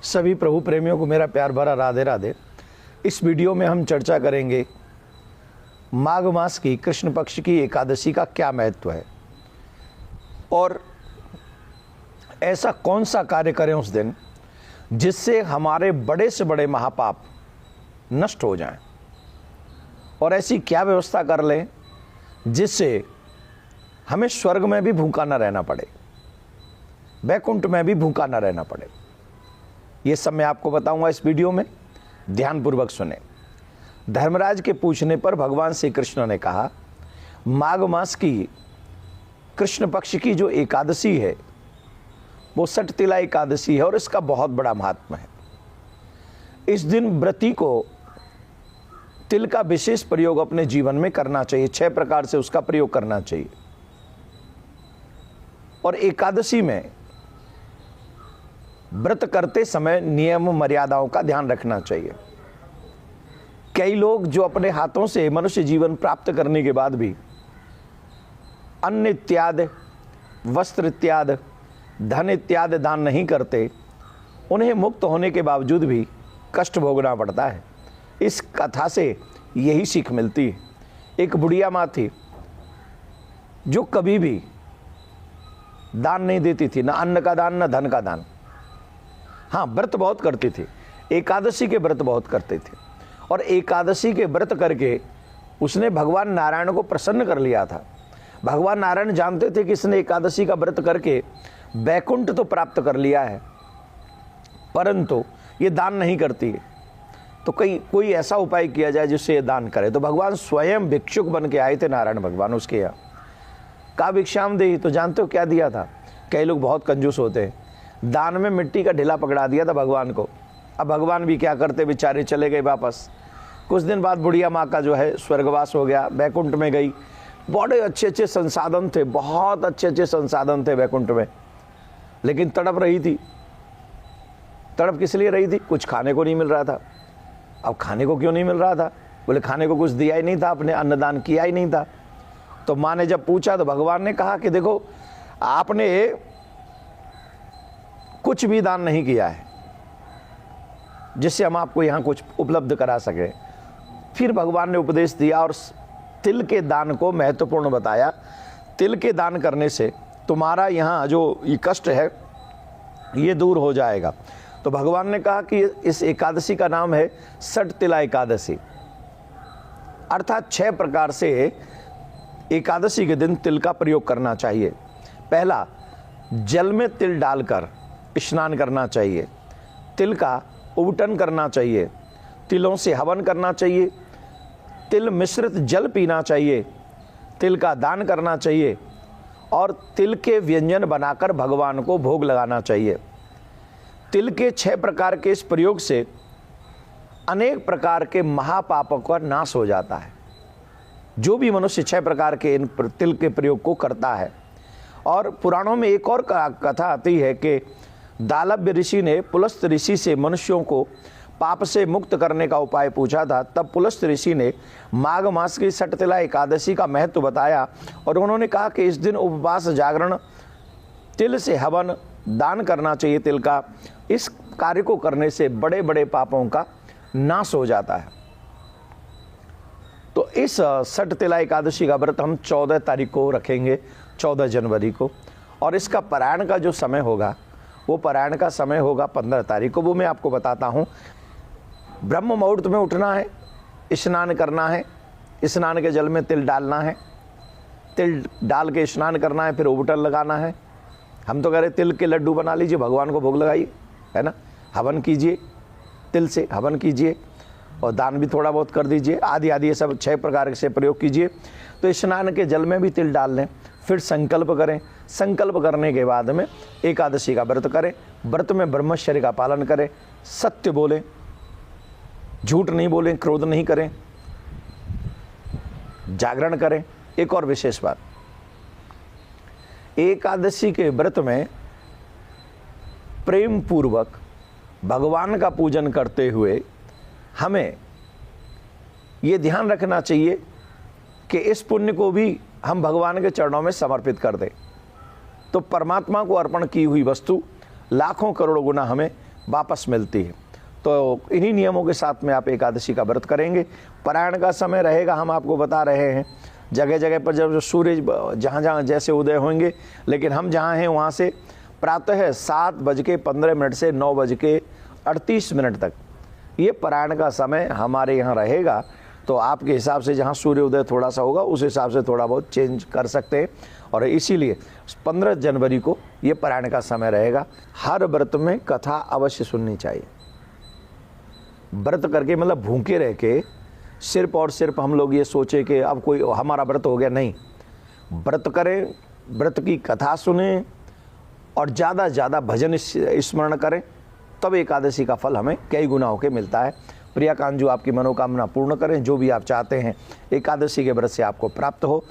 सभी प्रभु प्रेमियों को मेरा प्यार भरा राधे राधे। इस वीडियो में हम चर्चा करेंगे माघ मास की कृष्ण पक्ष की एकादशी का क्या महत्व है और ऐसा कौन सा कार्य करें उस दिन जिससे हमारे बड़े से बड़े महापाप नष्ट हो जाएं, और ऐसी क्या व्यवस्था कर लें जिससे हमें स्वर्ग में भी भूखा न रहना पड़े, वैकुंठ में भी भूखा न रहना पड़े। ये सब मैं आपको बताऊंगा इस वीडियो में, ध्यानपूर्वक सुने। धर्मराज के पूछने पर भगवान श्री कृष्ण ने कहा, माघ मास की कृष्ण पक्ष की जो एकादशी है वो सटतिला एकादशी है और इसका बहुत बड़ा महात्मा है। इस दिन व्रती को तिल का विशेष प्रयोग अपने जीवन में करना चाहिए, 6 प्रकार से उसका प्रयोग करना चाहिए। और एकादशी में व्रत करते समय नियम मर्यादाओं का ध्यान रखना चाहिए। कई लोग जो अपने हाथों से मनुष्य जीवन प्राप्त करने के बाद भी अन्न इत्यादि, वस्त्र इत्यादि, धन इत्यादि दान नहीं करते, उन्हें मुक्त होने के बावजूद भी कष्ट भोगना पड़ता है। इस कथा से यही सीख मिलती है। एक बुढ़िया माँ थी जो कभी भी दान नहीं देती थी, ना अन्न का दान, ना धन का दान। हाँ, व्रत बहुत करती थी, एकादशी के व्रत बहुत करते थे, और एकादशी के व्रत करके उसने भगवान नारायण को प्रसन्न कर लिया था। भगवान नारायण जानते थे कि इसने एकादशी का व्रत करके वैकुंठ तो प्राप्त कर लिया है, परंतु ये दान नहीं करती है, तो कोई ऐसा उपाय किया जाए जिससे ये दान करे। तो भगवान स्वयं भिक्षुक बन के आए थे, नारायण भगवान उसके यहाँ। का भिक्षाम दे, तो जानते हो क्या दिया था? कई लोग बहुत कंजूस होते हैं, दान में मिट्टी का ढिला पकड़ा दिया था भगवान को। अब भगवान भी क्या करते, बेचारे चले गए वापस। कुछ दिन बाद बुढ़िया माँ का जो है स्वर्गवास हो गया, वैकुंठ में गई। बड़े अच्छे अच्छे संसाधन थे, बहुत अच्छे अच्छे संसाधन थे वैकुंठ में, लेकिन तड़प रही थी। तड़प किस लिए रही थी? कुछ खाने को नहीं मिल रहा था। अब खाने को क्यों नहीं मिल रहा था? बोले खाने को कुछ दिया ही नहीं था, आपने अन्नदान किया ही नहीं था। तो माँ ने जब पूछा तो भगवान ने कहा कि देखो, आपने कुछ भी दान नहीं किया है जिससे हम आपको यहाँ कुछ उपलब्ध करा सके। फिर भगवान ने उपदेश दिया और तिल के दान को महत्वपूर्ण बताया। तिल के दान करने से तुम्हारा यहाँ जो ये कष्ट है ये दूर हो जाएगा। तो भगवान ने कहा कि इस एकादशी का नाम है सटतिला एकादशी, अर्थात 6 प्रकार से एकादशी के दिन तिल का प्रयोग करना चाहिए। पहला, जल में तिल डालकर स्नान करना चाहिए, तिल का उबटन करना चाहिए, तिलों से हवन करना चाहिए, तिल मिश्रित जल पीना चाहिए, तिल का दान करना चाहिए और तिल के व्यंजन बनाकर भगवान को भोग लगाना चाहिए। तिल के 6 प्रकार के इस प्रयोग से अनेक प्रकार के महापापों का नाश हो जाता है। जो भी मनुष्य 6 प्रकार के इन तिल के प्रयोग को करता है। और पुराणों में एक और कथा आती है कि दालभ्य ऋषि ने पुलस्त ऋषि से मनुष्यों को पाप से मुक्त करने का उपाय पूछा था। तब पुलस्त ऋषि ने माघ मास की सटतिला एकादशी का महत्व बताया और उन्होंने कहा कि इस दिन उपवास, जागरण, तिल से हवन, दान करना चाहिए तिल का। इस कार्य को करने से बड़े बड़े पापों का नाश हो जाता है। तो इस सटतिला एकादशी का व्रत हम 14 तारीख को रखेंगे, 14 जनवरी को, और इसका पारायण का जो समय होगा वो पारायण का समय होगा 15 तारीख को। वो मैं आपको बताता हूँ। ब्रह्म मुहूर्त में उठना है, स्नान करना है, स्नान के जल में तिल डालना है, तिल डाल के स्नान करना है, फिर उबटन लगाना है। हम तो कह रहे तिल के लड्डू बना लीजिए, भगवान को भोग लगाइए, है ना। हवन कीजिए, तिल से हवन कीजिए और दान भी थोड़ा बहुत कर दीजिए, आदि आदि ये सब 6 प्रकार से प्रयोग कीजिए। तो स्नान के जल में भी तिल डाल लें, फिर संकल्प करें। संकल्प करने के बाद में एकादशी का व्रत करें। व्रत में ब्रह्मचर्य का पालन करें, सत्य बोलें, झूठ नहीं बोलें, क्रोध नहीं करें, जागरण करें। एक और विशेष बात, एकादशी के व्रत में प्रेम पूर्वक भगवान का पूजन करते हुए हमें ये ध्यान रखना चाहिए कि इस पुण्य को भी हम भगवान के चरणों में समर्पित कर दें, तो परमात्मा को अर्पण की हुई वस्तु लाखों करोड़ों गुना हमें वापस मिलती है। तो इन्हीं नियमों के साथ में आप एकादशी का व्रत करेंगे। पारायण का समय रहेगा, हम आपको बता रहे हैं, जगह जगह पर जब सूर्य जहाँ जहाँ जैसे उदय होंगे, लेकिन हम जहाँ हैं वहाँ से प्रातः 7:15 से 9:38 तक ये पारायण का समय हमारे यहाँ रहेगा। तो आपके हिसाब से जहाँ सूर्य उदय थोड़ा सा होगा उस हिसाब से थोड़ा बहुत चेंज कर सकते हैं। और इसीलिए 15 जनवरी को ये पारायण का समय रहेगा। हर व्रत में कथा अवश्य सुननी चाहिए। व्रत करके मतलब भूखे रह के सिर्फ और सिर्फ हम लोग ये सोचे कि अब कोई हमारा व्रत हो गया, नहीं। व्रत करें, व्रत की कथा सुने और ज़्यादा से ज़्यादा भजन स्मरण करें, तब एकादशी का फल हमें कई गुना होकर मिलता है। प्रिया कांजू आपकी मनोकामना पूर्ण करें, जो भी आप चाहते हैं एकादशी के व्रत से आपको प्राप्त हो।